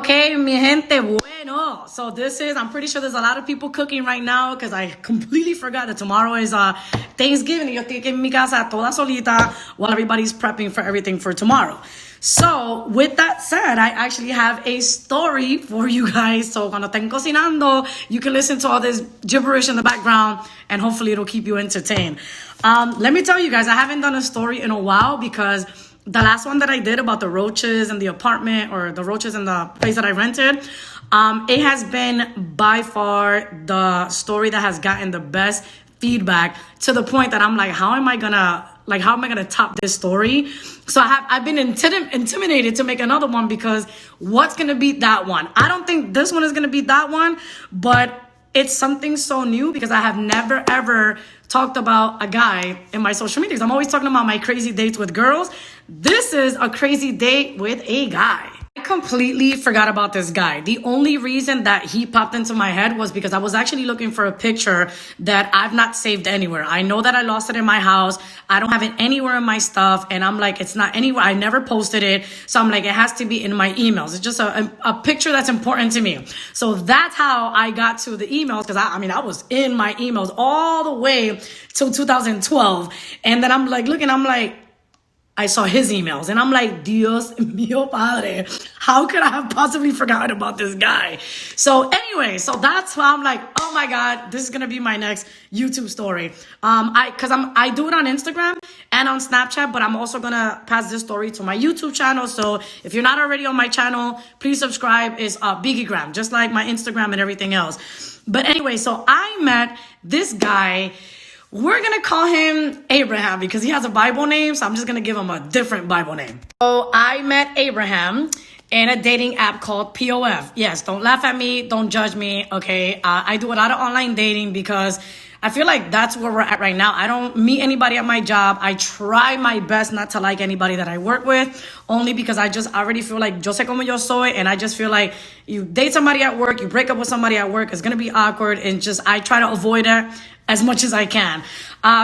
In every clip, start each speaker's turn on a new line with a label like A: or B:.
A: Okay, mi gente, bueno. So this is, I'm pretty sure there's a lot of people cooking right now because I completely forgot that tomorrow is Thanksgiving. Yo estoy en mi casa toda solita while everybody's prepping for everything for tomorrow. So with that said, I actually have a story for you guys. So cuando estén cocinando, you can listen to all this gibberish in the background and hopefully it'll keep you entertained. Let me tell you guys, I haven't done a story in a while because the last one that I did about the roaches in the apartment or the roaches in the place that I rented, it has been by far the story that has gotten the best feedback to the point that I'm like, how am I gonna top this story? So I've been intimidated to make another one because what's gonna beat that one? I don't think this one is gonna beat that one, but it's something so new because I have never ever talked about a guy in my social medias. I'm always talking about my crazy dates with girls. This is a crazy date with a guy. I completely forgot about this guy. The only reason that he popped into my head was because I was actually looking for a picture that I've not saved anywhere. I know that I lost it in my house. I don't have it anywhere in my stuff. And I'm like, it's not anywhere. I never posted it. So I'm like, it has to be in my emails. It's just a picture that's important to me. So that's how I got to the emails. Because I was in my emails all the way till 2012. And then I'm like, looking, I'm like, I saw his emails and I'm like, Dios mío padre, how could I have possibly forgotten about this guy? So anyway, so that's why I'm like, oh my God, this is going to be my next YouTube story. I do it on Instagram and on Snapchat, but I'm also going to pass this story to my YouTube channel. So if you're not already on my channel, please subscribe. It's BiggyGram, just like my Instagram and everything else. But anyway, so I met this guy. We're going to call him Abraham because he has a Bible name. So I'm just going to give him a different Bible name. So I met Abraham in a dating app called POF. Yes, don't laugh at me. Don't judge me. Okay. I do a lot of online dating because I feel like that's where we're at right now. I don't meet anybody at my job. I try my best not to like anybody that I work with, only because I already feel like yo sé como yo soy, and I just feel like you date somebody at work, you break up with somebody at work, it's going to be awkward, and I try to avoid it as much as I can.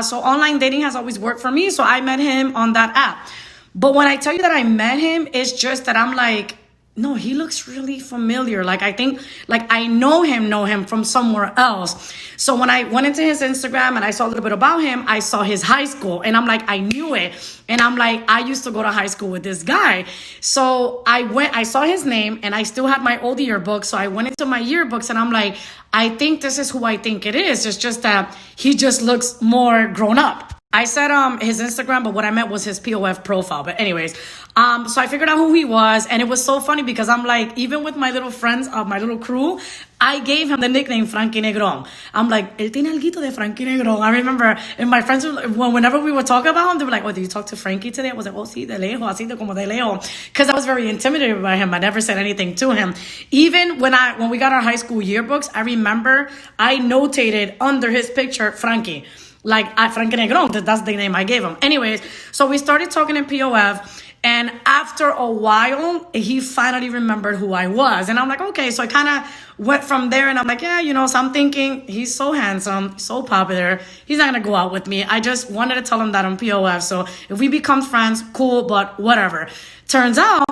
A: So online dating has always worked for me, so I met him on that app. But when I tell you that I met him, it's just that I'm like, no, he looks really familiar. Like, I think, like, I know him from somewhere else. So when I went into his Instagram and I saw a little bit about him, I saw his high school and I'm like, I knew it. And I'm like, I used to go to high school with this guy. So I saw his name and I still had my old yearbook. So I went into my yearbooks and I'm like, I think this is who I think it is. It's just that he just looks more grown up. I said his Instagram, but what I meant was his POF profile. But anyways, so I figured out who he was, and it was so funny because I'm like, even with my little friends, my little crew, I gave him the nickname Frankie Negrón. I'm like, él tiene alguito de Frankie Negrón. I remember, and my friends, whenever we would talk about him, they were like, oh, did you talk to Frankie today? I was like, oh, sí, de lejos, así de como de lejos. Because I was very intimidated by him. I never said anything to him. Even when we got our high school yearbooks, I remember I notated under his picture, Frankie. Like Frankie Negrón, that's the name I gave him. Anyways, so we started talking in POF, and after a while, he finally remembered who I was. And I'm like, okay, so I kind of went from there, and I'm like, yeah, so I'm thinking, he's so handsome, so popular, he's not going to go out with me. I just wanted to tell him that on POF, so if we become friends, cool, but whatever. Turns out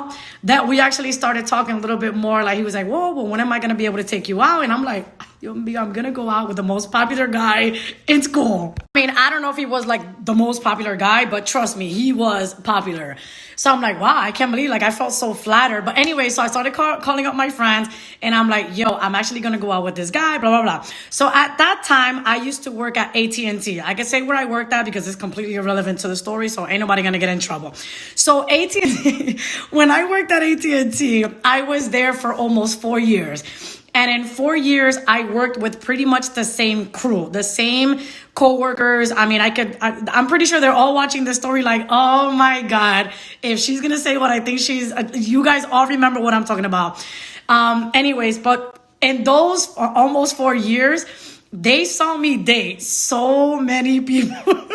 A: that we actually started talking a little bit more. Like, he was like, whoa, well, when am I going to be able to take you out? And I'm like, I'm going to go out with the most popular guy in school. I mean, I don't know if he was like the most popular guy, but trust me, he was popular. So I'm like, wow, I can't believe, like, I felt so flattered. But anyway, so I started calling up my friends, and I'm like, yo, I'm actually going to go out with this guy, blah, blah, blah. So at that time, I used to work at AT&T. I can say where I worked at because it's completely irrelevant to the story, so ain't nobody going to get in trouble. So AT&T, when I worked at AT&T, I was there for almost 4 years. And in 4 years, I worked with pretty much the same crew, the same coworkers. I mean, I'm pretty sure they're all watching this story like, oh my God, if she's going to say what I think you guys all remember what I'm talking about. Anyways, but in those almost 4 years, they saw me date so many people.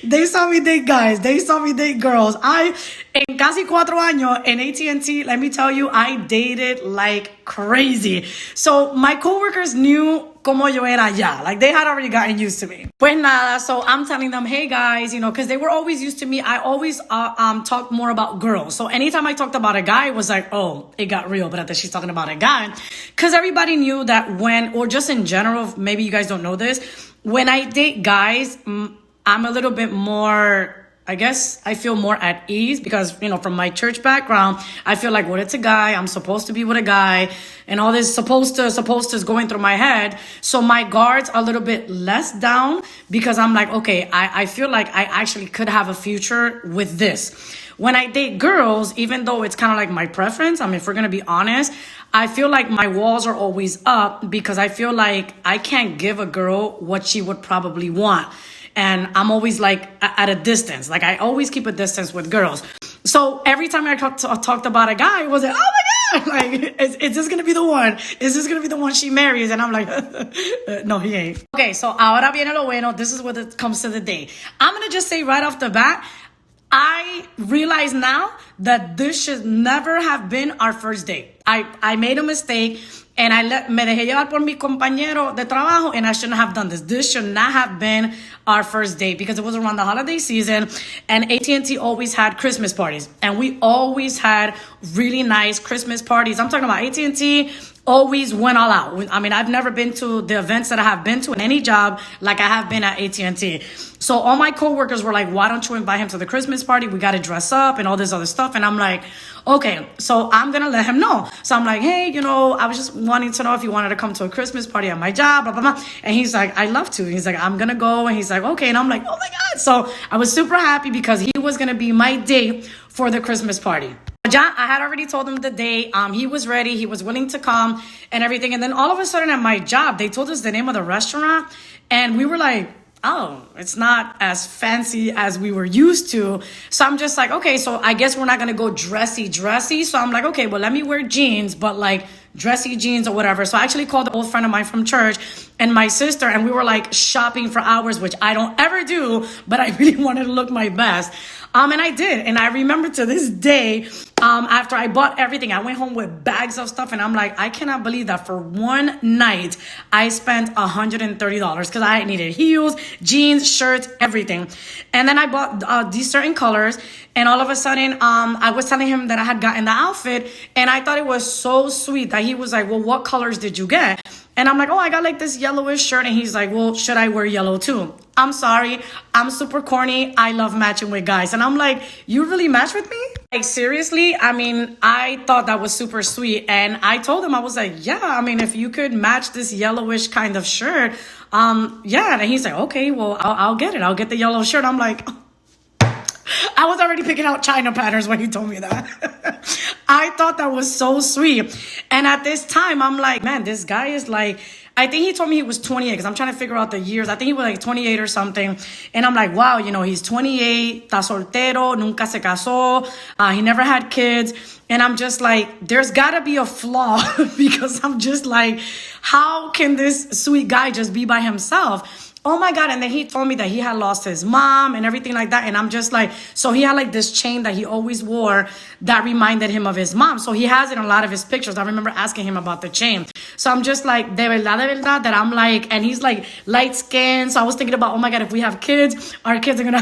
A: They saw me date guys. They saw me date girls. En casi 4 años in AT&T, let me tell you, I dated like crazy. So my coworkers knew como yo era ya. Like, they had already gotten used to me. Pues nada, so I'm telling them, hey guys, you know, because they were always used to me. I always talked more about girls. So anytime I talked about a guy, it was like, oh, it got real. But after she's talking about a guy, because everybody knew that when, or just in general, maybe you guys don't know this, when I date guys, I'm a little bit more, I guess I feel more at ease because, you know, from my church background, I feel like, well, it's a guy. I'm supposed to be with a guy and all this supposed to is going through my head. So my guard's a little bit less down because I'm like, okay, I feel like I actually could have a future with this. When I date girls, even though it's kind of like my preference, I mean, if we're going to be honest, I feel like my walls are always up because I feel like I can't give a girl what she would probably want. And I'm always like at a distance. Like I always keep a distance with girls. So every time I talked about a guy, it was like, oh my God, like, is this going to be the one? Is this going to be the one she marries? And I'm like, no, he ain't. Okay, so ahora viene lo bueno. This is what it comes to the day. I'm going to just say right off the bat, I realize now that this should never have been our first date. I made a mistake. And me dejé llevar por mi compañero de trabajo, and I shouldn't have done this. This should not have been our first date because it was around the holiday season, and AT&T always had Christmas parties, and we always had really nice Christmas parties. I'm talking about AT&T always went all out. I mean, I've never been to the events that I have been to in any job like I have been at AT&T. So all my coworkers were like, why don't you invite him to the Christmas party? We got to dress up and all this other stuff. And I'm like, okay, so I'm going to let him know. So I'm like, hey, you know, I was just wanting to know if you wanted to come to a Christmas party at my job, blah, blah, blah. And he's like, I'd love to. He's like, I'm going to go. And he's like, okay. And I'm like, oh my God. So I was super happy because he was going to be my date for the Christmas party. I had already told him the day. He was ready. He was willing to come and everything. And then all of a sudden at my job, they told us the name of the restaurant. And we were like, oh, it's not as fancy as we were used to. So I'm just like, okay, so I guess we're not going to go dressy. So I'm like, okay, well, let me wear jeans, but like dressy jeans or whatever. So I actually called an old friend of mine from church and my sister, and we were like shopping for hours, which I don't ever do, but I really wanted to look my best. And I did. And I remember to this day, after I bought everything, I went home with bags of stuff. And I'm like, I cannot believe that for one night, I spent $130 because I needed heels, jeans, shirts, everything. And then I bought these certain colors. And all of a sudden, I was telling him that I had gotten the outfit. And I thought it was so sweet that he was like, well, what colors did you get? And I'm like, oh, I got like this yellowish shirt. And he's like, well, should I wear yellow too? I'm sorry. I'm super corny. I love matching with guys. And I'm like, you really match with me? Like, seriously? I mean, I thought that was super sweet. And I told him, I was like, yeah, I mean, if you could match this yellowish kind of shirt, yeah. And he's like, okay, well, I'll get it. I'll get the yellow shirt. I'm like, I was already picking out China patterns when he told me that. I thought that was so sweet. And at this time, I'm like, man, this guy is like, I think he told me he was 28 because I'm trying to figure out the years. I think he was like 28 or something. And I'm like, wow, you know, he's 28, está soltero, nunca se casó. He never had kids. And I'm just like, there's got to be a flaw because I'm just like, how can this sweet guy just be by himself? Oh my God. And then he told me that he had lost his mom and everything like that. And I'm just like, so he had like this chain that he always wore that reminded him of his mom. So he has it in a lot of his pictures. I remember asking him about the chain. So I'm just like, de verdad, that I'm like, and he's like light skinned. So I was thinking about, oh my God, if we have kids, our kids are going to,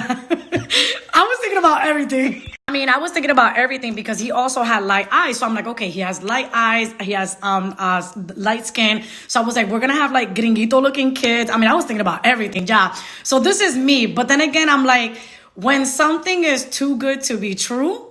A: I was thinking about everything. I mean, I was thinking about everything because he also had light eyes. So I'm like, okay, he has light eyes. He has light skin. So I was like, we're going to have like gringuito looking kids. I mean, I was thinking about everything. Yeah. So this is me. But then again, I'm like, when something is too good to be true,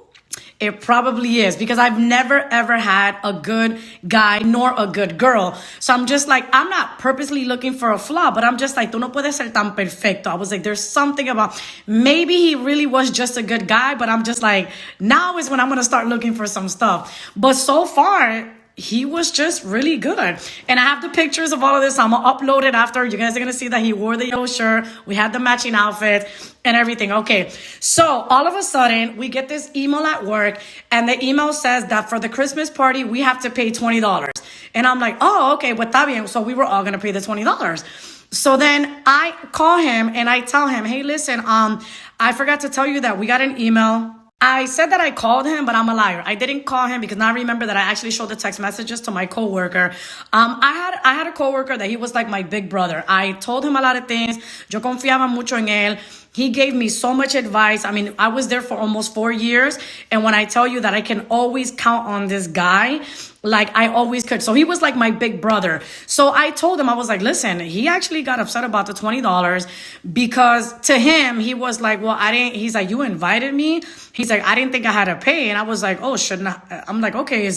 A: it probably is, because I've never, ever had a good guy nor a good girl. So I'm just like, I'm not purposely looking for a flaw, but I'm just like, tú no puedes ser tan perfecto. I was like, there's something about, maybe he really was just a good guy, but I'm just like, now is when I'm going to start looking for some stuff. But so far, he was just really good. And I have the pictures of all of this. I'm going to upload it after. You guys are going to see that he wore the yellow shirt. We had the matching outfit and everything. Okay. So all of a sudden we get this email at work, and the email says that for the Christmas party, we have to pay $20. And I'm like, oh, okay. Well, está bien. So we were all going to pay the $20. So then I call him and I tell him, hey, listen, I forgot to tell you that we got an email I said that I called him, but I'm a liar. I didn't call him because now I remember that I actually showed the text messages to my coworker. I had a coworker that he was like my big brother. I told him a lot of things. Yo confiaba mucho en él. He gave me so much advice. I mean, I was there for almost 4 years. And when I tell you that I can always count on this guy, like I always could. So he was like my big brother. So I told him, I was like, listen, he actually got upset about the $20 because to him, he was like, well, he's like, you invited me. He's like, I didn't think I had to pay. And I was like, oh, shouldn't I? I'm like, okay,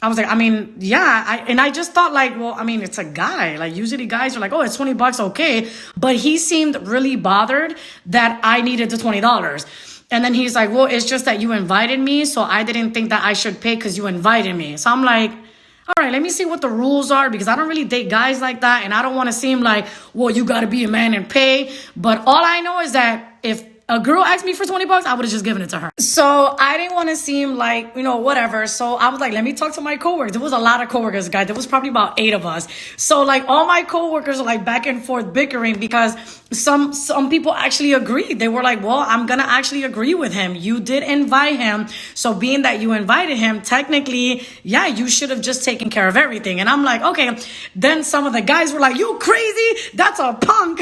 A: I was like, I mean, yeah. And I just thought like, well, I mean, it's a guy. Like usually guys are like, oh, it's $20. Okay. But he seemed really bothered that I needed the $20. And then he's like, well, it's just that you invited me. So I didn't think that I should pay because you invited me. So I'm like, all right, let me see what the rules are because I don't really date guys like that. And I don't want to seem like, well, you got to be a man and pay. But all I know is that if a girl asked me for $20, I would have just given it to her. So I didn't want to seem like, whatever. So I was like, let me talk to my coworkers. There was a lot of coworkers, guys. There was probably about 8 of us. So like all my coworkers are like back and forth bickering because some people actually agreed. They were like, well, I'm going to actually agree with him. You did invite him. So being that you invited him, technically, yeah, you should have just taken care of everything. And I'm like, okay. Then some of the guys were like, you crazy? That's a punk.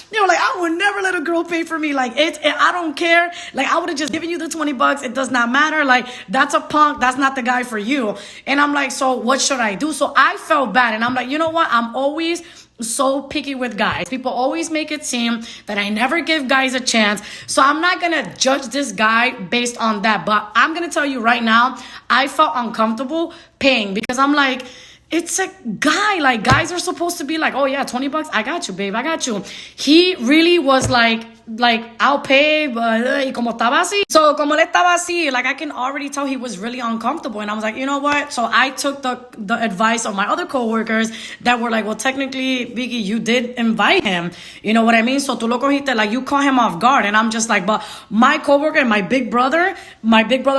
A: They were like, I would never let a girl pay for me. Like I don't care. Like I would have just given you the $20. It does not matter. Like that's a punk. That's not the guy for you. And I'm like, so what should I do? So I felt bad. And I'm like, you know what? I'm always so picky with guys. People always make it seem that I never give guys a chance. So I'm not going to judge this guy based on that. But I'm going to tell you right now, I felt uncomfortable paying because I'm like, it's a guy. Like guys are supposed to be like, oh yeah, $20. I got you, babe. I got you. He really was like I'll pay, but y como estaba así. So como él estaba así, like I can already tell he was really uncomfortable. And I was like, you know what? So I took the advice of my other coworkers that were like, well, technically, Biggie, you did invite him. You know what I mean? So tú lo cogiste, like you caught him off guard. And I'm just like, but my coworker and my big brother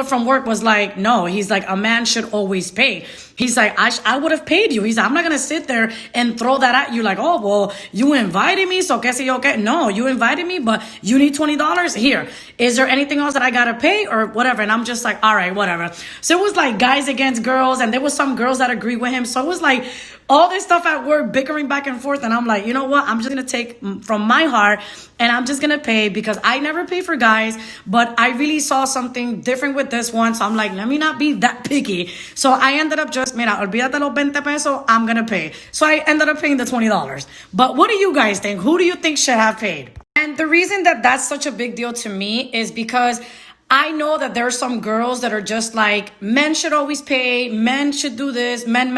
A: from work was like, no, he's like, a man should always pay. He's like, I would have paid you. He's like, I'm not going to sit there and throw that at you like, oh, well, you invited me, so que si yo que. No, you invited me, but you need $20 here. Is there anything else that I got to pay or whatever? And I'm just like, all right, whatever. So it was like guys against girls, and there was some girls that agree with him. So it was like all this stuff at work, bickering back and forth. And I'm like, you know what? I'm just going to take from my heart and I'm just going to pay because I never pay for guys, but I really saw something different with this one. So I'm like, let me not be that picky. So I ended up just, mira, olvídate los 20 pesos, I'm going to pay. So I ended up paying the $20. But what do you guys think? Who do you think should have paid? And the reason that that's such a big deal to me is because I know that there are some girls that are just like, men should always pay, men should do this, men.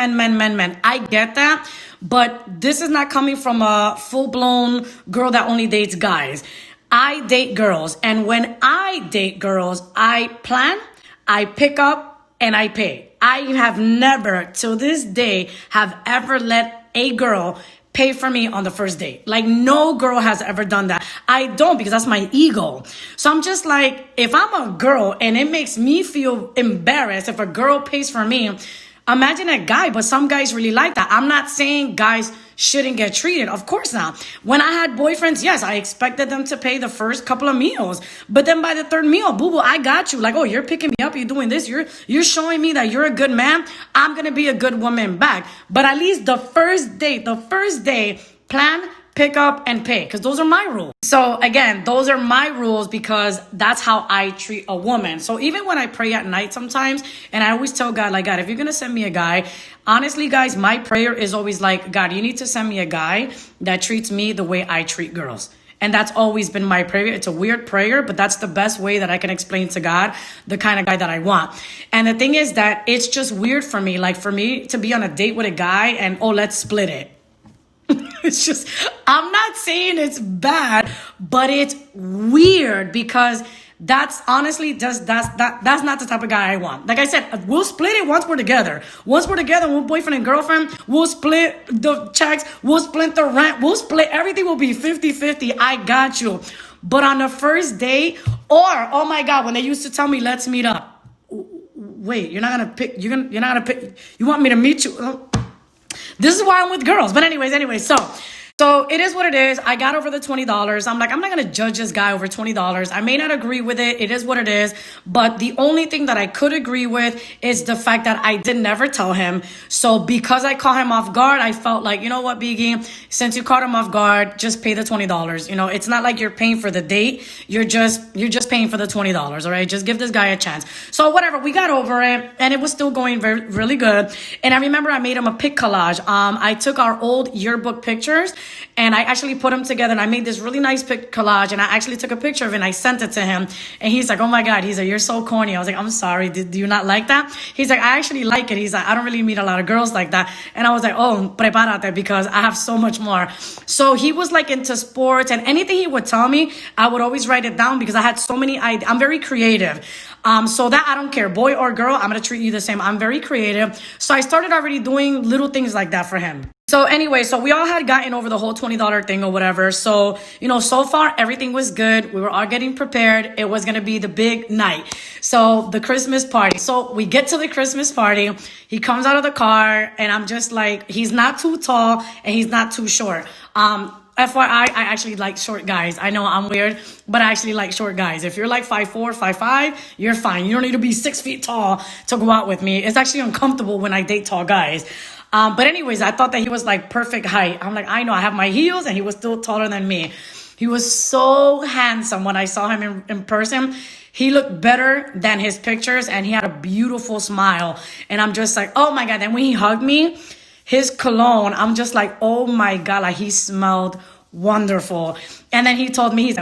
A: I get that, but this is not coming from a full-blown girl that only dates guys. I date girls, and when I date girls, I plan, I pick up, and I pay. I have never, till this day, have ever let a girl pay for me on the first date. Like no girl has ever done that. I don't because that's my ego. So I'm just like, if I'm a girl and it makes me feel embarrassed if a girl pays for me, imagine a guy, but some guys really like that. I'm not saying guys shouldn't get treated. Of course not. When I had boyfriends, yes, I expected them to pay the first couple of meals. But then by the third meal, boo-boo, I got you. Like, oh, you're picking me up. You're doing this. You're showing me that you're a good man. I'm going to be a good woman back. But at least the first day, plan, pick up, and pay. Because those are my rules. So again, those are my rules because that's how I treat a woman. So even when I pray at night sometimes, and I always tell God, like, God, if you're going to send me a guy, honestly, guys, my prayer is always like, God, you need to send me a guy that treats me the way I treat girls. And that's always been my prayer. It's a weird prayer, but that's the best way that I can explain to God the kind of guy that I want. And the thing is that it's just weird for me. Like for me to be on a date with a guy and, oh, let's split it. It's just, I'm not saying it's bad, but it's weird because that's honestly just, that's not the type of guy I want. Like I said, we'll split it once we're together. Once we're together, we're boyfriend and girlfriend, we'll split the checks, we'll split the rent, we'll split, everything will be 50-50. I got you. But on the first date, or, oh my God, when they used to tell me, let's meet up. Wait, you're not going to pick, you're not going to pick, you want me to meet you? This is why I'm with girls. But anyways, so So it is what it is. I got over the $20. I'm like, I'm not going to judge this guy over $20. I may not agree with it. It is what it is. But the only thing that I could agree with is the fact that I did never tell him. So because I caught him off guard, I felt like, you know what, Biggie, since you caught him off guard, just pay the $20. You know, it's not like you're paying for the date. You're just paying for the $20. All right. Just give this guy a chance. So whatever, we got over it and it was still going really good. And I remember I made him a pic collage. I took our old yearbook pictures and I actually put them together and I made this really nice pic collage and I actually took a picture of it and I sent it to him. And he's like, oh my God, he's like, you're so corny. I was like, I'm sorry. Do you not like that? He's like, I actually like it. He's like, I don't really meet a lot of girls like that. And I was like, oh, prepárate because I have so much more. So he was like into sports and anything he would tell me, I would always write it down because I had so many ideas. I'm very creative. So that I don't care, boy or girl, I'm going to treat you the same. I'm very creative. So I started already doing little things like that for him. So anyway, so we all had gotten over the whole $20 thing or whatever. So, you know, so far everything was good. We were all getting prepared. It was going to be the big night. So the Christmas party. So we get to the Christmas party. He comes out of the car and I'm just like, he's not too tall and he's not too short. FYI, I actually like short guys. I know I'm weird, but I actually like short guys. If you're like 5'4", 5'5", you're fine. You don't need to be 6 feet tall to go out with me. It's actually uncomfortable when I date tall guys. But anyways, I thought that he was like perfect height. I'm like, I know I have my heels and he was still taller than me. He was so handsome when I saw him in person. He looked better than his pictures and he had a beautiful smile. And I'm just like, oh my God. Then when he hugged me, his cologne, I'm just like, oh my God, like he smelled wonderful. And then he told me, he's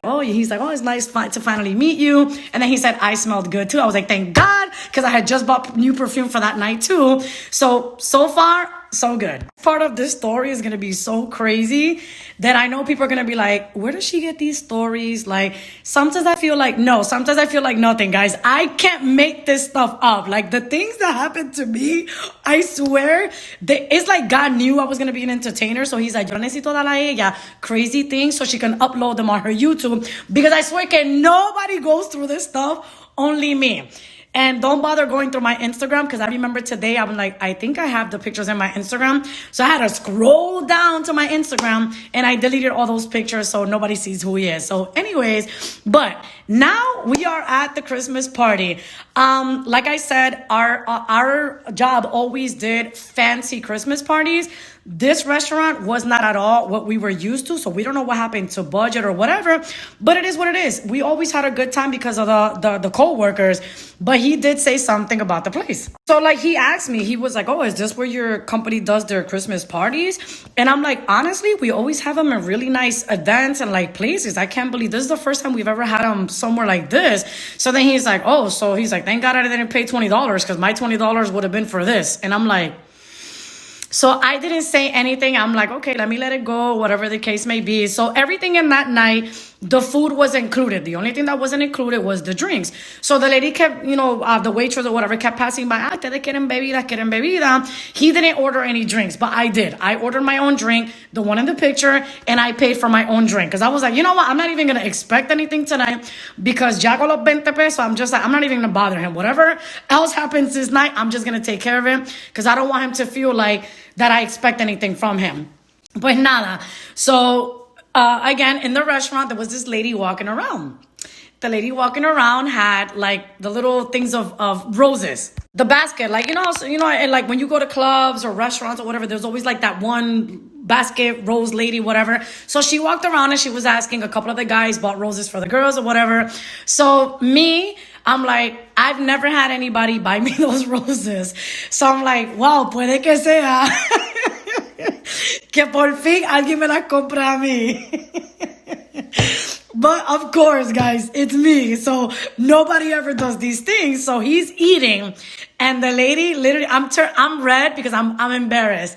A: like, oh, it's nice to finally meet you. And then he said, I smelled good too. I was like, thank God, because I had just bought new perfume for that night too. So far, so good. Part of this story is going to be so crazy that I know people are going to be like, where does she get these stories? Like, sometimes I feel like nothing, guys. I can't make this stuff up. Like, the things that happened to me, I swear, it's like God knew I was going to be an entertainer. So he's like, yo necesito darle a ella crazy things so she can upload them on her YouTube. Because I swear nobody goes through this stuff, only me. And don't bother going through my Instagram because I remember today I'm like, I think I have the pictures in my Instagram. So I had to scroll down to my Instagram and I deleted all those pictures so nobody sees who he is. So anyways, but now we are at the Christmas party. Like I said, our job always did fancy Christmas parties. This restaurant was not at all what we were used to, so we don't know what happened to budget or whatever, but it is what it is. We always had a good time because of the co-workers, but he did say something about the place. So like he asked me, he was like, oh, is this where your company does their Christmas parties? And I'm like, honestly, we always have them in really nice events and like places. I can't believe this is the first time we've ever had them somewhere like this. So then he's like, oh, so he's like, thank God I didn't pay $20 because my $20 would have been for this. And I'm like, so I didn't say anything. I'm like, okay, let me let it go, whatever the case may be. So everything in that night, the food was included. The only thing that wasn't included was the drinks. So the lady kept, the waitress or whatever kept passing by. Ustedes quieren bebida. He didn't order any drinks, but I did. I ordered my own drink, the one in the picture, and I paid for my own drink. Because I was like, you know what? I'm not even going to expect anything tonight because ya con los 20 pesos, I'm just like, I'm not even going to bother him. Whatever else happens this night, I'm just going to take care of it because I don't want him to feel like that I expect anything from him. Pues nada. So, again, in the restaurant, there was this lady walking around. The lady walking around had like the little things of roses. The basket, like, and like when you go to clubs or restaurants or whatever, there's always like that one basket rose lady, whatever. So she walked around and she was asking, a couple of the guys bought roses for the girls or whatever. So I'm like, I've never had anybody buy me those roses. So I'm like, wow, puede que sea que por fin alguien me las compra a mí. But of course, guys, it's me. So nobody ever does these things. So he's eating and the lady literally, I'm red because I'm embarrassed.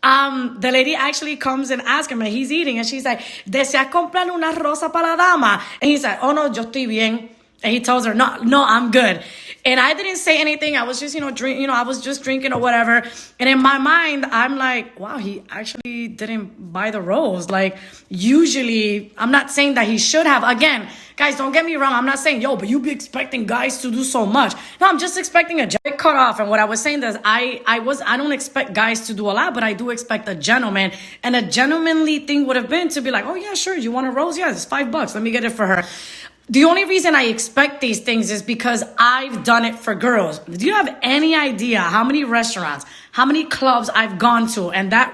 A: The lady actually comes and asks him, and he's eating, and she's like, ¿Desea comprar una rosa para la dama? And he's like, oh no, yo estoy bien. And he tells her, no, I'm good. And I didn't say anything. I was just, I was just drinking or whatever. And in my mind, I'm like, wow, he actually didn't buy the rose. Like, usually, I'm not saying that he should have. Again, guys, don't get me wrong. I'm not saying, yo, but you be expecting guys to do so much. No, I'm just expecting a cut off. And what I was saying is I don't expect guys to do a lot, but I do expect a gentleman. And a gentlemanly thing would have been to be like, oh yeah, sure. You want a rose? Yeah, it's $5. Let me get it for her. The only reason I expect these things is because I've done it for girls. Do you have any idea how many restaurants, how many clubs I've gone to, and that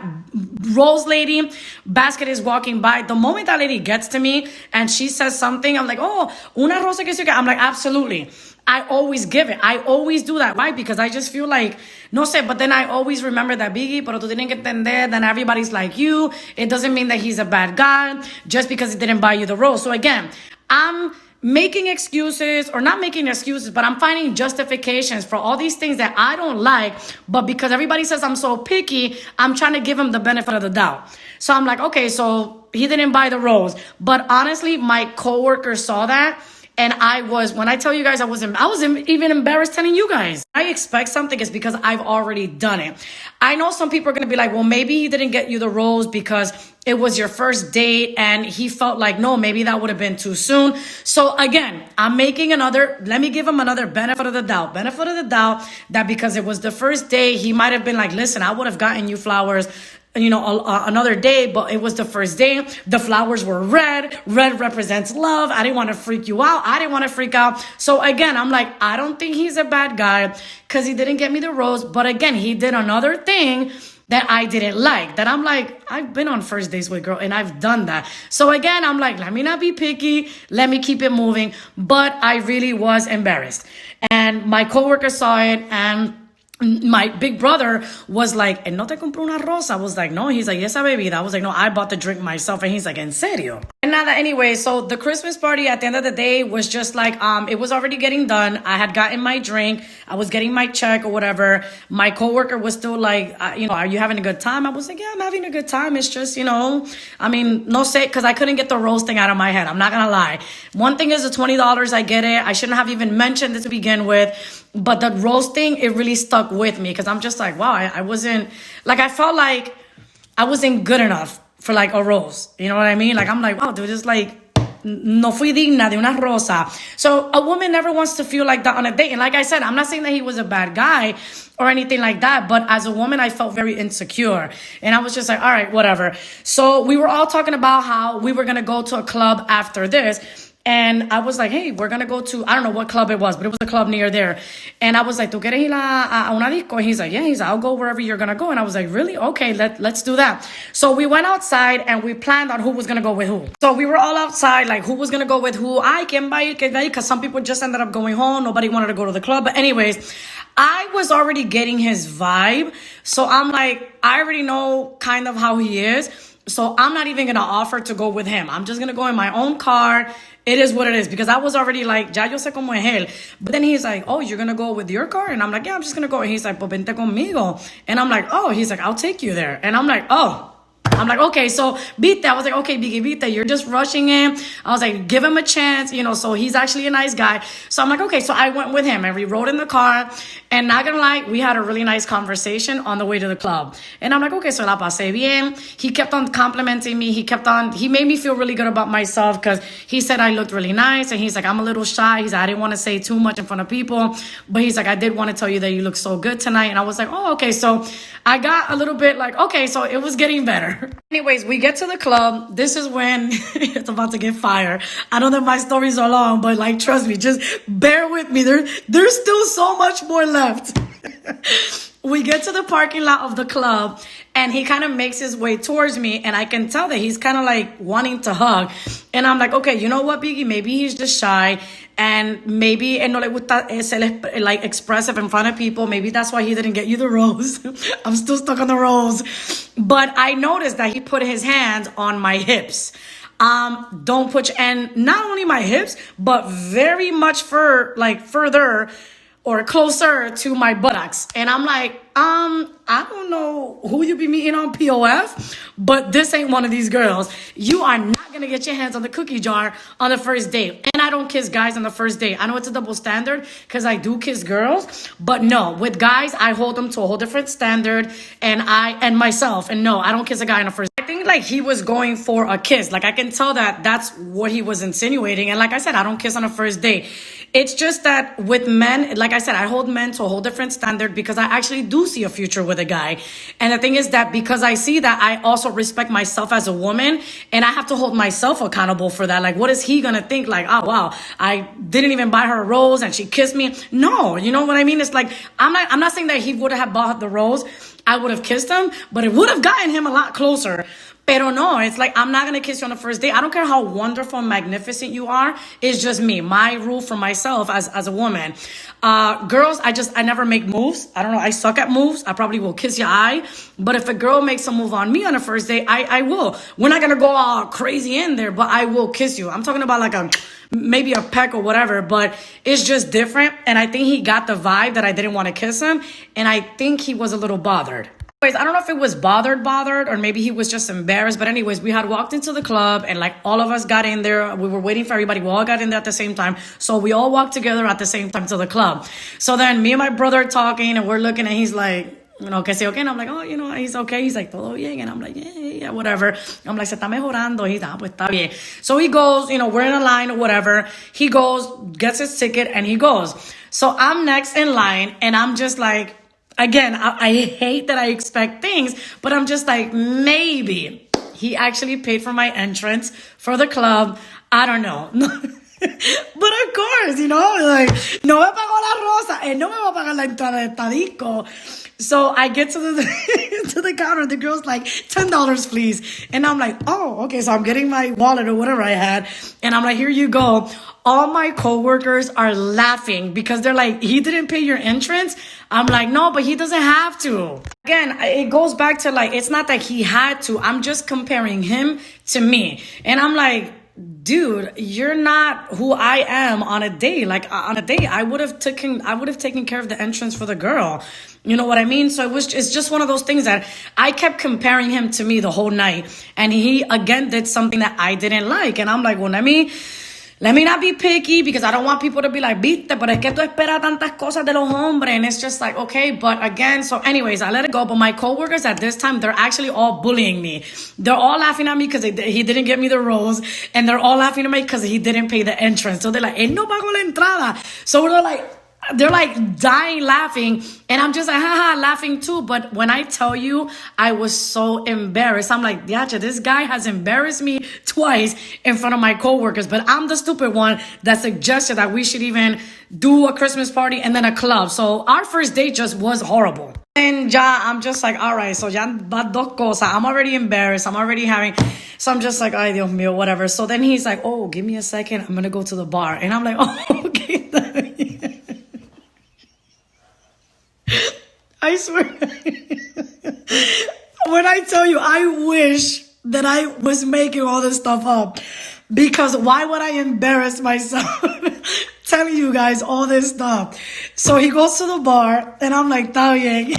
A: rose lady basket is walking by? The moment that lady gets to me and she says something, I'm like, oh, una rosa que se I'm like, absolutely. I always give it. I always do that. Why? Because I just feel like, no sé, but then I always remember that Biggie, pero tú tienes que entender, then everybody's like you. It doesn't mean that he's a bad guy just because he didn't buy you the rose. So again, I'm making excuses, or not making excuses, but I'm finding justifications for all these things that I don't like, but because everybody says I'm so picky, I'm trying to give him the benefit of the doubt. So I'm like, okay, so he didn't buy the rose. But honestly, my coworker saw that. And when I tell you guys, I was even embarrassed telling you guys. I expect something is because I've already done it. I know some people are going to be like, well, maybe he didn't get you the rose because it was your first date and he felt like, no, maybe that would have been too soon. So again, let me give him another benefit of the doubt. Benefit of the doubt that because it was the first day, he might have been like, listen, I would have gotten you flowers another day, but it was the first day. The flowers were red. Red represents love. I didn't want to freak you out. I didn't want to freak out. So again, I'm like, I don't think he's a bad guy because he didn't get me the rose. But again, he did another thing that I didn't like, that I'm like, I've been on first dates with girls and I've done that. So again, I'm like, let me not be picky. Let me keep it moving. But I really was embarrassed. And my coworker saw it, and my big brother was like, no te compré una rosa. I was like, no. He's like, esa bebida. I was like, no, I bought the drink myself. And he's like, en serio? And now that anyway, so the Christmas party at the end of the day was just like, it was already getting done. I had gotten my drink. I was getting my check or whatever. My coworker was still like, are you having a good time? I was like, yeah, I'm having a good time. It's just, no sé, because I couldn't get the rose thing out of my head. I'm not going to lie. One thing is the $20. I get it. I shouldn't have even mentioned it to begin with. But the rose thing, it really stuck with me because I'm just like, wow, I wasn't, like, I felt like I wasn't good enough for like a rose. You know what I mean? Like, I'm like, wow, dude, just like, no fui digna de una rosa. So a woman never wants to feel like that on a date. And like I said, I'm not saying that he was a bad guy or anything like that. But as a woman, I felt very insecure. And I was just like, all right, whatever. So we were all talking about how we were going to go to a club after this. And I was like, hey, we're going to go to, I don't know what club it was, but it was a club near there. And I was like, ¿tú quieres ir a una disco? And he's like, yeah. He's like, I'll go wherever you're going to go. And I was like, really? Okay, let's do that. So we went outside and we planned on who was going to go with who. So we were all outside, like who was going to go with who. ¿Quién va a ir? Because some people just ended up going home. Nobody wanted to go to the club. But anyways, I was already getting his vibe. So I'm like, I already know kind of how he is. So I'm not even going to offer to go with him. I'm just going to go in my own car. It is what it is, because I was already like, ya yo sé cómo es él. But then he's like, oh, you're going to go with your car? And I'm like, yeah, I'm just going to go. And he's like, pues vente conmigo. And I'm like, oh, he's like, I'll take you there. And I'm like, oh. I'm like, okay, so vite. I was like, okay, Biggie, vite, you're just rushing him. I was like, give him a chance, so he's actually a nice guy. So I'm like, okay, so I went with him and we rode in the car. And not gonna lie, we had a really nice conversation on the way to the club. And I'm like, okay, so la pasé bien. He kept on complimenting me. He made me feel really good about myself because he said I looked really nice. And he's like, I'm a little shy. He's like, I didn't want to say too much in front of people. But he's like, I did want to tell you that you look so good tonight. And I was like, oh, okay. So I got a little bit like, okay, so it was getting better. Anyways, we get to the club. This is when it's about to get fire. I know that my stories are long, but like, trust me, just bear with me. There's still so much more left. We get to the parking lot of the club and he kind of makes his way towards me and I can tell that he's kind of like wanting to hug. And I'm like, okay, you know what, Biggie? Maybe he's just shy and maybe no le gusta ser like expressive in front of people. Maybe that's why he didn't get you the rose. I'm still stuck on the rose. But I noticed that he put his hands on my hips. And not only my hips, but very much further or closer to my buttocks. And I'm like, I don't know who you be meeting on POF, but this ain't one of these girls. You are not gonna get your hands on the cookie jar on the first date. And I don't kiss guys on the first date. I know it's a double standard because I do kiss girls, but no, with guys, I hold them to a whole different standard, and myself. And no, I don't kiss a guy on the first. I think like he was going for a kiss. Like I can tell that that's what he was insinuating. And like I said, I don't kiss on a first date. It's just that with men, like I said, I hold men to a whole different standard because I actually do see a future with a guy. And the thing is that because I see that, I also respect myself as a woman, and I have to hold myself accountable for that. Like, what is he gonna think? Like, oh wow, I didn't even buy her a rose and she kissed me. No, you know what I mean? It's like I'm not saying that he would have bought the rose. I would have kissed him, but it would have gotten him a lot closer. Pero no, it's like, I'm not going to kiss you on the first date. I don't care how wonderful and magnificent you are. It's just me. My rule for myself as a woman. Girls, I never make moves. I don't know. I suck at moves. I probably will kiss your eye. But if a girl makes a move on me on the first date, I will. We're not going to go all crazy in there, but I will kiss you. I'm talking about like maybe a peck or whatever, but it's just different. And I think he got the vibe that I didn't want to kiss him. And I think he was a little bothered. Anyways, I don't know if it was bothered, or maybe he was just embarrassed. But anyways, we had walked into the club and like all of us got in there. We were waiting for everybody. We all got in there at the same time. So we all walked together at the same time to the club. So then me and my brother are talking and we're looking and he's like, you know, que se okay? And I'm like, oh, you know, he's okay. He's like, todo bien. And I'm like, yeah, whatever. I'm like, se está mejorando. He's like, pues está bien. So he goes, you know, we're in a line or whatever. He goes, gets his ticket and he goes. So I'm next in line and I'm just like, again, I hate that I expect things, but I'm just like, maybe he actually paid for my entrance for the club. I don't know. But of course, you know, like, no me pagó la rosa, and no me va a pagar la entrada de esta disco. So I get to the to the counter. The girl's like, $10, please. And I'm like, oh, okay. So I'm getting my wallet or whatever I had. And I'm like, here you go. All my coworkers are laughing because they're like, he didn't pay your entrance. I'm like, no, but he doesn't have to. Again, it goes back to like, it's not that he had to. I'm just comparing him to me. And I'm like, dude, you're not who I am on a date. Like on a date, I would have taken care of the entrance for the girl. You know what I mean? So it's just one of those things that I kept comparing him to me the whole night. And he again did something that I didn't like. And I'm like, well, let me not be picky because I don't want people to be like, viste, pero es que tú esperas tantas cosas de los hombres. And it's just like, okay, but again, so anyways, I let it go. But my coworkers at this time, they're actually all bullying me. They're all laughing at me because he didn't give me the rose. And they're all laughing at me because he didn't pay the entrance. So they're like, él no pagó la entrada. So they're like dying laughing. And I'm just like, haha, laughing too. But when I tell you, I was so embarrassed. I'm like, Yacha, this guy has embarrassed me twice in front of my coworkers. But I'm the stupid one that suggested that we should even do a Christmas party and then a club. So our first date just was horrible. And I'm just like, all right, so ya va dos cosas. I'm already embarrassed. I'm already so I'm just like, ay, Dios mío, whatever. So then he's like, oh, give me a second. I'm going to go to the bar. And I'm like, oh, okay. I swear. When I tell you, I wish that I was making all this stuff up. Because why would I embarrass myself telling you guys all this stuff? So he goes to the bar, and I'm like, está bien.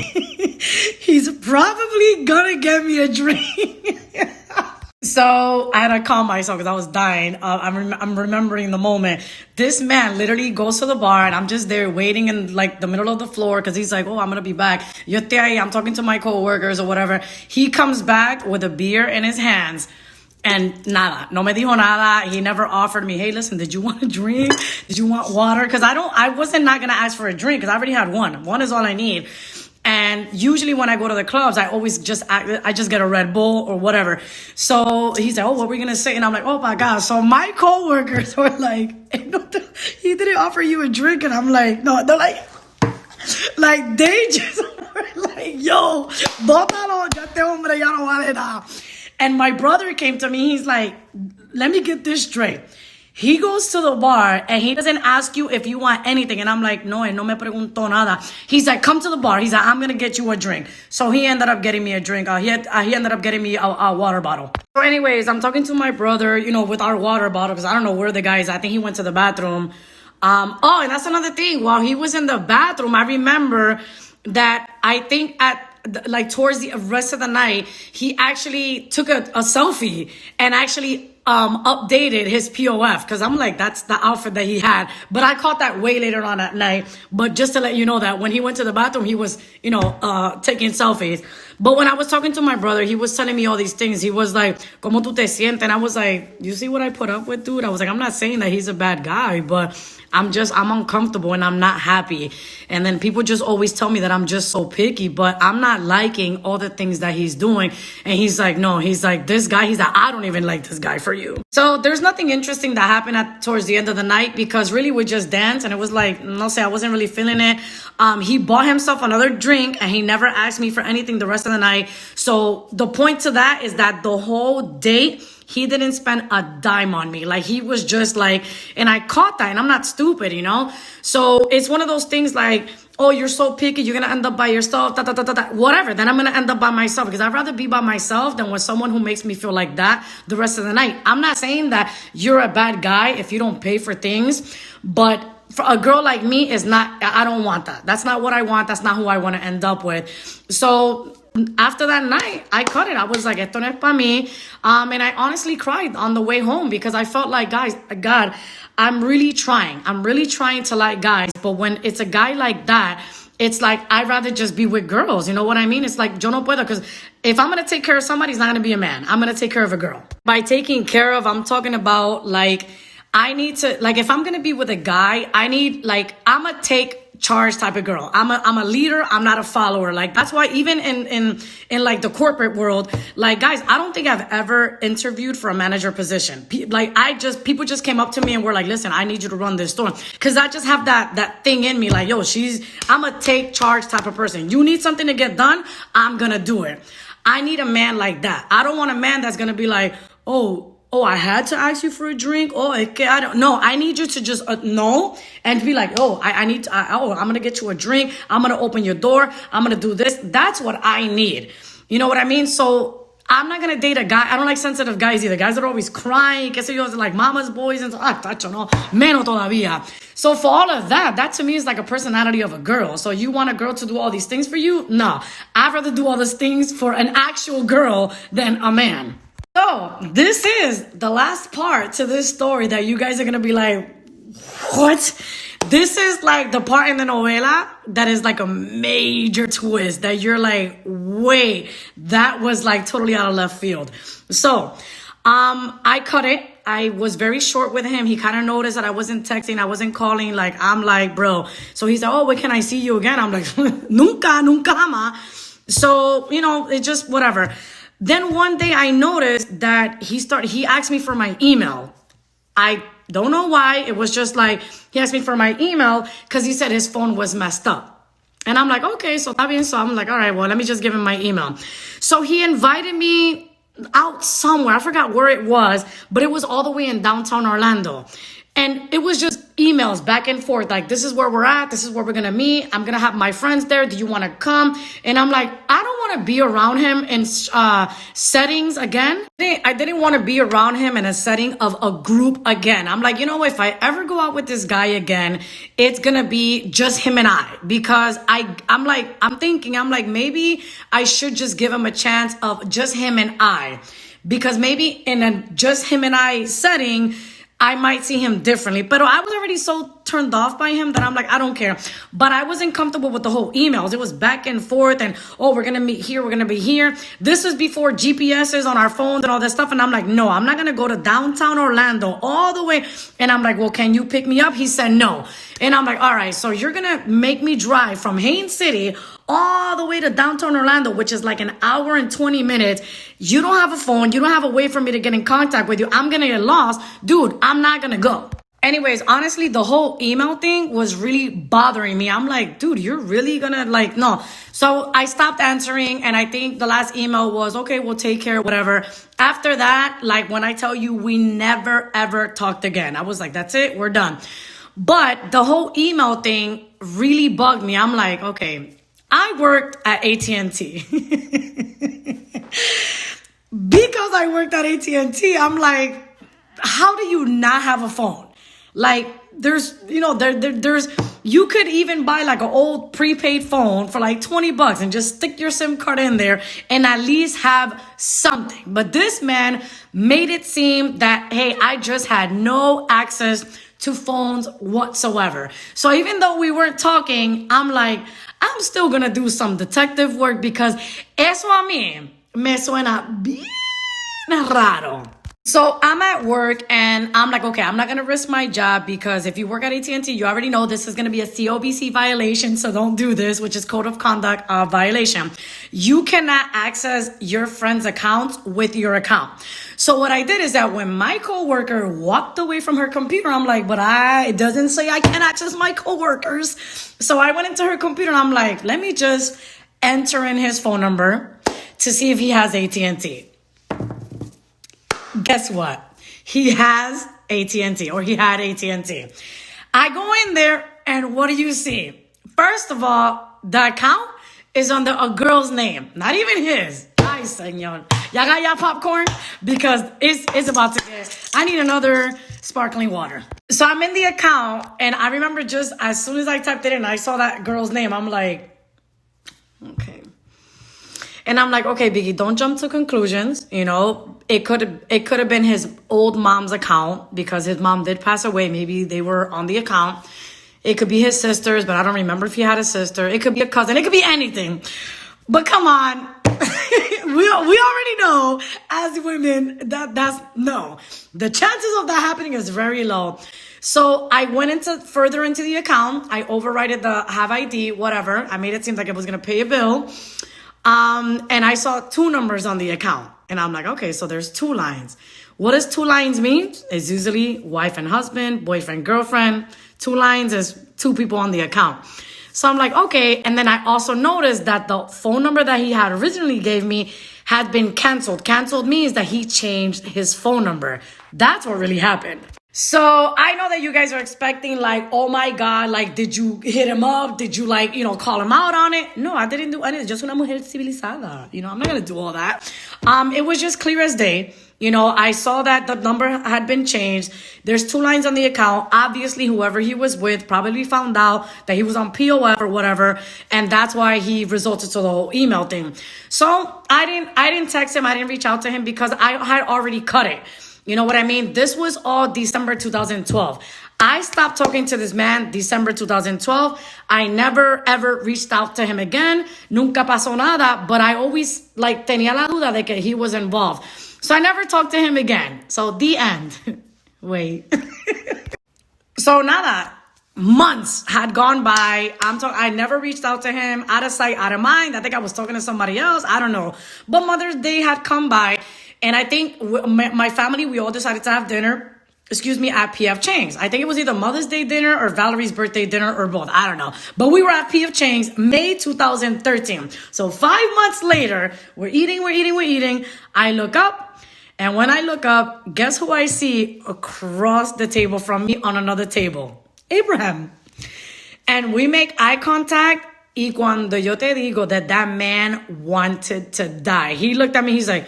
A: He's probably gonna get me a drink. So I had to calm myself because I was dying. I'm remembering the moment. This man literally goes to the bar and I'm just there waiting in like the middle of the floor because he's like, oh, I'm going to be back. Yo estoy ahí. I'm talking to my coworkers or whatever. He comes back with a beer in his hands and nada. No me dijo nada. He never offered me, hey, listen, did you want a drink? Did you want water? Because I wasn't not going to ask for a drink because I already had one. One is all I need. And usually when I go to the clubs, I just get a Red Bull or whatever. So he's like, oh, what are we going to say? And I'm like, oh my God. So my coworkers were like, he didn't offer you a drink. And I'm like, no, they're like they just were like, yo, bótalo, ya este hombre ya no vale nada. And my brother came to me. He's like, let me get this straight. He goes to the bar and he doesn't ask you if you want anything. And I'm like, no, él no me preguntó nada. He's like, come to the bar. He's like, I'm going to get you a drink. So he ended up getting me a drink. He ended up getting me a water bottle. So anyways, I'm talking to my brother, you know, with our water bottle because I don't know where the guy is. I think he went to the bathroom. And that's another thing. While he was in the bathroom, I remember that I think like towards the rest of the night, he actually took a selfie and actually updated his POF, because I'm like, that's the outfit that he had. But I caught that way later on at night. But just to let you know that when he went to the bathroom, he was, taking selfies. But when I was talking to my brother, he was telling me all these things. He was like, ¿Cómo tú te sientes? And I was like, you see what I put up with, dude? I was like, I'm not saying that he's a bad guy, but I'm uncomfortable and I'm not happy. And then people just always tell me that I'm just so picky, but I'm not liking all the things that he's doing. And he's like, no, he's like, this guy, he's like, I don't even like this guy for you. So there's nothing interesting that happened towards the end of the night, because really we just danced and it was like, no sé, I wasn't really feeling it. He bought himself another drink and he never asked me for anything the rest of the night. So the point to that is that the whole date, he didn't spend a dime on me. Like, he was just like, and I caught that, and I'm not stupid, So it's one of those things like, oh, you're so picky, you're going to end up by yourself, whatever. Then I'm going to end up by myself, because I'd rather be by myself than with someone who makes me feel like that the rest of the night. I'm not saying that you're a bad guy if you don't pay for things, but for a girl like me, I don't want that. That's not what I want. That's not who I want to end up with. So after that night, I cut it. I was like, esto no es pa' mí. And I honestly cried on the way home, because I felt like, guys, God, I'm really trying. I'm really trying to like guys. But when it's a guy like that, it's like, I'd rather just be with girls. You know what I mean? It's like, yo no puedo, because if I'm going to take care of somebody, he's not going to be a man. I'm going to take care of a girl. By taking care of, I'm talking about like, I need to, like, if I'm going to be with a guy, I need, like, I'm a take charge type of girl. I'm a leader. I'm not a follower. Like, that's why even in like the corporate world, like, guys, I don't think I've ever interviewed for a manager position. People just came up to me and were like, listen, I need you to run this store. Cause I just have that thing in me. Like, yo, I'm a take charge type of person. You need something to get done, I'm going to do it. I need a man like that. I don't want a man that's going to be like, oh, I had to ask you for a drink. Oh, I don't know. I need you to just know and be like, oh, I'm going to get you a drink. I'm going to open your door. I'm going to do this. That's what I need. You know what I mean? So I'm not going to date a guy. I don't like sensitive guys either. Guys that are always crying. Que se yo, like mama's boys. And so, tacho, no. Menos todavía. So for all of that to me is like a personality of a girl. So you want a girl to do all these things for you? No. I'd rather do all these things for an actual girl than a man. So this is the last part to this story that you guys are going to be like, what? This is like the part in the novela that is like a major twist that you're like, wait, that was like totally out of left field. So, I cut it. I was very short with him. He kind of noticed that I wasn't texting. I wasn't calling. Like, I'm like, bro. So he said, oh, when can I see you again? I'm like, nunca ma. So, it just whatever. Then one day I noticed that he asked me for my email. I don't know why. It was just like, he asked me for my email because he said his phone was messed up. And I'm like, okay, so está bien. So I'm like, all right, well, let me just give him my email. So he invited me out somewhere. I forgot where it was, but it was all the way in downtown Orlando. And it was just emails back and forth. Like, this is where we're at. This is where we're going to meet. I'm going to have my friends there. Do you want to come? And I'm like, I don't want to be around him in settings again. I didn't want to be around him in a setting of a group again. I'm like, if I ever go out with this guy again, it's going to be just him and I. Because I'm thinking, maybe I should just give him a chance of just him and I. Because maybe in a just him and I setting, I might see him differently. But I was already so turned off by him that I'm like, I don't care. But I wasn't comfortable with the whole emails. It was back and forth and, oh, we're going to meet here. We're going to be here. This was before GPSs on our phones and all that stuff. And I'm like, no, I'm not going to go to downtown Orlando all the way. And I'm like, well, can you pick me up? He said no. And I'm like, all right, so you're going to make me drive from Haines City all the way to downtown Orlando, which is like an hour and 20 minutes. You don't have a phone. You don't have a way for me to get in contact with you. I'm going to get lost. Dude, I'm not going to go. Anyways, honestly, the whole email thing was really bothering me. I'm like, dude, you're really going to no. So I stopped answering. And I think the last email was, okay, we'll take care, whatever. After that, like when I tell you, we never, ever talked again. I was like, that's it. We're done. But the whole email thing really bugged me. I'm like, okay, I worked at AT&T. Because I worked at AT&T, I'm like, how do you not have a phone? Like, there's You could even buy like an old prepaid phone for like $20 and just stick your SIM card in there and at least have something. But this man made it seem that, hey, I just had no access to phones whatsoever. So even though we weren't talking, I'm like, I'm still gonna do some detective work because eso a mí me suena bien raro. So I'm at work and I'm like, okay, I'm not going to risk my job because if you work at AT&T, you already know this is going to be a COBC violation. So don't do this, which is code of conduct violation. You cannot access your friend's accounts with your account. So what I did is that when my coworker walked away from her computer, I'm like, but it doesn't say I can't access my coworkers. So I went into her computer and I'm like, let me just enter in his phone number to see if he has AT&T. Guess what? He has AT&T, or he had AT&T. I go in there and what do you see? First of all, the account is under a girl's name, not even his. Ay, señor. Y'all got y'all popcorn? Because it's about to get, I need another sparkling water. So I'm in the account and I remember just as soon as I typed it in, I saw that girl's name. I'm like, okay. And I'm like, okay, Biggie, don't jump to conclusions. You know, it could have been his old mom's account because his mom did pass away. Maybe they were on the account. It could be his sister's, but I don't remember if he had a sister. It could be a cousin. It could be anything. But come on. we already know as women that's no. The chances of that happening is very low. So I went further into the account. I overrided the have ID, whatever. I made it seem like it was going to pay a bill. And I saw 2 numbers on the account and I'm like, okay, so there's 2 lines. What does 2 lines mean? It's usually wife and husband, boyfriend, girlfriend. 2 lines is 2 people on the account. So I'm like, okay. And then I also noticed that the phone number that he had originally gave me had been canceled. Canceled means that he changed his phone number. That's what really happened. So I know that you guys are expecting like, oh my God, like, did you hit him up? Did you like, call him out on it? No, I didn't do anything. Just una mujer civilizada. I'm not going to do all that. It was just clear as day. I saw that the number had been changed. There's 2 lines on the account. Obviously, whoever he was with probably found out that he was on POF or whatever. And that's why he resorted to the whole email thing. So I didn't text him. I didn't reach out to him because I had already cut it. You know what I mean? This was all December 2012. I stopped talking to this man December 2012. I never, ever reached out to him again. Nunca pasó nada. But I always, tenía la duda de que he was involved. So I never talked to him again. So the end. Wait. So nada. Months had gone by. I never reached out to him. Out of sight, out of mind. I think I was talking to somebody else. I don't know. But Mother's Day had come by. And I think my family, we all decided to have dinner, at P.F. Chang's. I think it was either Mother's Day dinner or Valerie's birthday dinner or both. I don't know. But we were at P.F. Chang's May 2013. So 5 months later, we're eating. I look up. And when I look up, guess who I see across the table from me on another table? Abraham. And we make eye contact. Y cuando yo te digo that man wanted to die. He looked at me. He's like,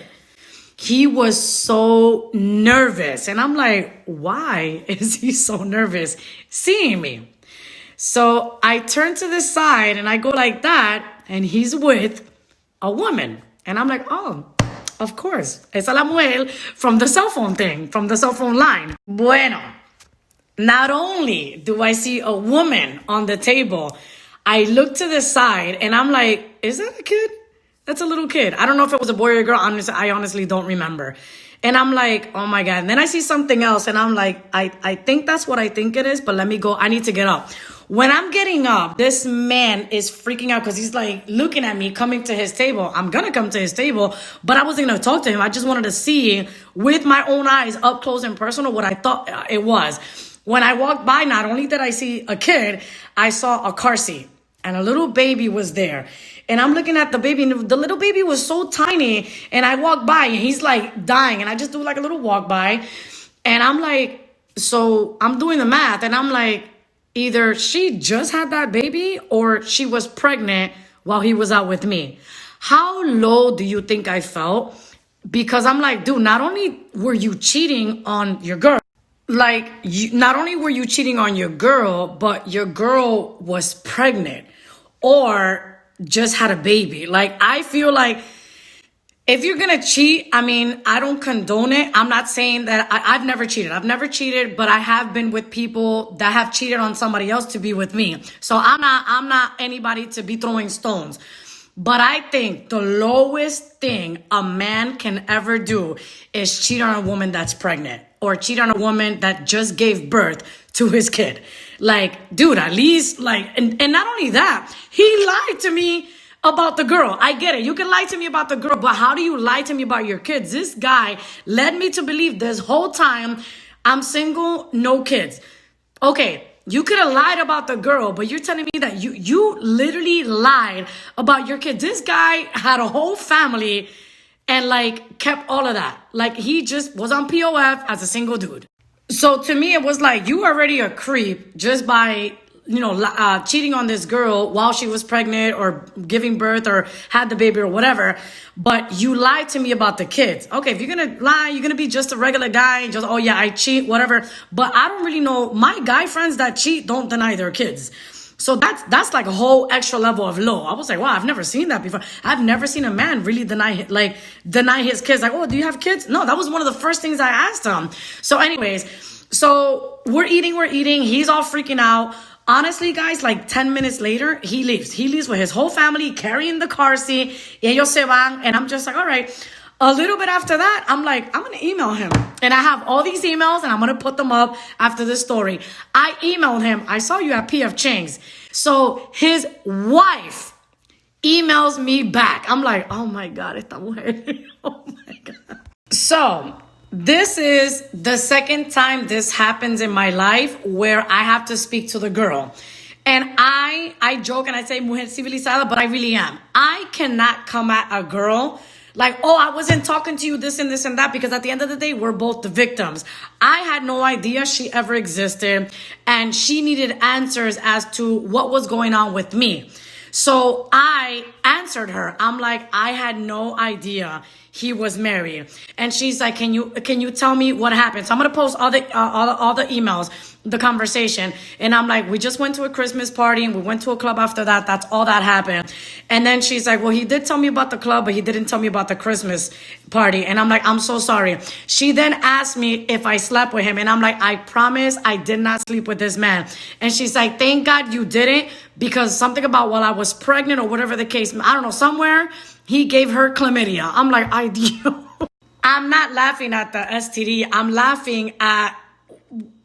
A: he was so nervous. And I'm like, why is he so nervous seeing me? So I turn to the side and I go like that. And he's with a woman. And I'm like, oh, of course. Esa la mujer from the cell phone thing, from the cell phone line. Bueno, not only do I see a woman on the table, I look to the side and I'm like, is that a kid? That's a little kid. I don't know if it was a boy or a girl. I honestly don't remember. And I'm like, oh my God. And then I see something else and I'm like, I think that's what I think it is, but let me go. I need to get up. When I'm getting up, this man is freaking out because he's like looking at me coming to his table. I'm going to come to his table, but I wasn't going to talk to him. I just wanted to see with my own eyes up close and personal what I thought it was. When I walked by, not only did I see a kid, I saw a car seat and a little baby was there. And I'm looking at the baby, and the little baby was so tiny. And I walk by, and he's like dying. And I just do like a little walk by. And I'm like, so I'm doing the math. And I'm like, either she just had that baby or she was pregnant while he was out with me. How low do you think I felt? Because I'm like, dude, not only were you cheating on your girl, like, not only were you cheating on your girl, but your girl was pregnant or just had a baby. Like, I feel like if you're gonna cheat, I mean, I don't condone it. I'm not saying that I've never cheated. I've never cheated, but I have been with people that have cheated on somebody else to be with me. So I'm not anybody to be throwing stones. But I think the lowest thing a man can ever do is cheat on a woman that's pregnant or cheat on a woman that just gave birth to his kid. Like, dude, at least, like, and not only that, he lied to me about the girl. I get it. You can lie to me about the girl, but how do you lie to me about your kids? This guy led me to believe this whole time I'm single, no kids. Okay. You could have lied about the girl, but you're telling me that you literally lied about your kid. This guy had a whole family and like kept all of that. Like he just was on POF as a single dude. So to me, it was like you already a creep just by, cheating on this girl while she was pregnant or giving birth or had the baby or whatever. But you lied to me about the kids. Okay, if you're going to lie, you're going to be just a regular guy. Just, oh yeah, I cheat, whatever. But I don't really know. My guy friends that cheat don't deny their kids. So that's like a whole extra level of low. I was like, wow, I've never seen that before. I've never seen a man really deny his kids. Like, oh, do you have kids? No, that was one of the first things I asked him. So anyways, so we're eating. He's all freaking out. Honestly, guys, like 10 minutes later, he leaves. He leaves with his whole family carrying the car seat. Y ellos se van. And I'm just like, all right. A little bit after that, I'm like, I'm going to email him. And I have all these emails and I'm going to put them up after this story. I emailed him. I saw you at PF Chang's. So his wife emails me back. I'm like, oh my God, esta mujer. Oh my God. So this is the second time this happens in my life where I have to speak to the girl. And I joke and I say mujer civilizada, but I really am. I cannot come at a girl like, oh, I wasn't talking to you this and this and that, because at the end of the day, we're both the victims. I had no idea she ever existed, and she needed answers as to what was going on with me. So I answered her. I'm like, I had no idea he was married. And she's like, can you tell me what happened? So I'm going to post all the emails, the conversation. And I'm like, we just went to a Christmas party and we went to a club after that. That's all that happened. And then she's like, well, he did tell me about the club, but he didn't tell me about the Christmas party. And I'm like, I'm so sorry. She then asked me if I slept with him. And I'm like, I promise I did not sleep with this man. And she's like, thank God you didn't, because something about while I was pregnant or whatever the case, I don't know, somewhere he gave her chlamydia. I'm like, I'm not laughing at the STD. I'm laughing at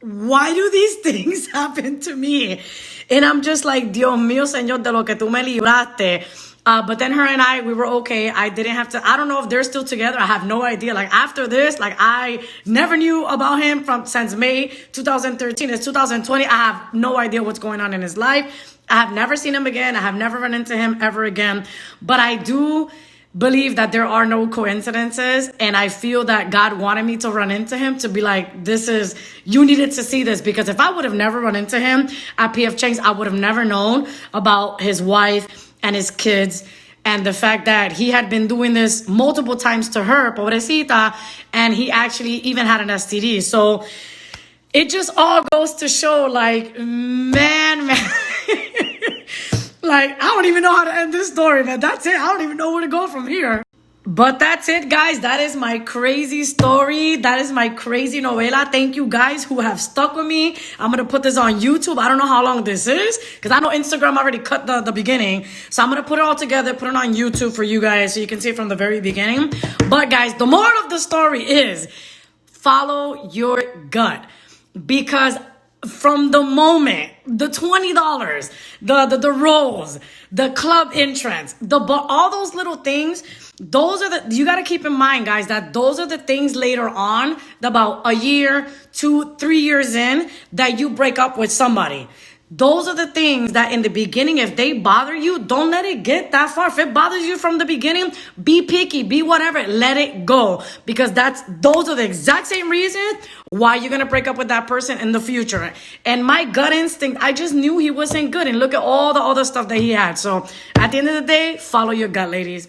A: why do these things happen to me? And I'm just like, Dios mío, Señor, de lo que tú me libraste. But then her and we were okay. I didn't have to, I don't know if they're still together. I have no idea. Like after this, like I never knew about him since May 2013. It's 2020. I have no idea what's going on in his life. I have never seen him again. I have never run into him ever again. But I do believe that there are no coincidences. And I feel that God wanted me to run into him to be like, you needed to see this. Because if I would have never run into him at PF Chang's, I would have never known about his wife and his kids. And the fact that he had been doing this multiple times to her, pobrecita, and he actually even had an STD. So it just all goes to show, like, man. Like, I don't even know how to end this story, man. That's it. I don't even know where to go from here. But that's it, guys. That is my crazy story. That is my crazy novela. Thank you guys who have stuck with me. I'm going to put this on YouTube. I don't know how long this is, because I know Instagram already cut the beginning. So I'm going to put it all together, put it on YouTube for you guys so you can see it from the very beginning. But guys, the moral of the story is follow your gut. Because from the moment, the $20, the rolls, the club entrance, all those little things, you got to keep in mind, guys, that those are the things later on, about a year, 2, 3 years in, that you break up with somebody. Those are the things that in the beginning, if they bother you, don't let it get that far. If it bothers you from the beginning, be picky, be whatever, let it go. Because those are the exact same reasons why you're going to break up with that person in the future. And my gut instinct, I just knew he wasn't good. And look at all the other stuff that he had. So at the end of the day, follow your gut, ladies.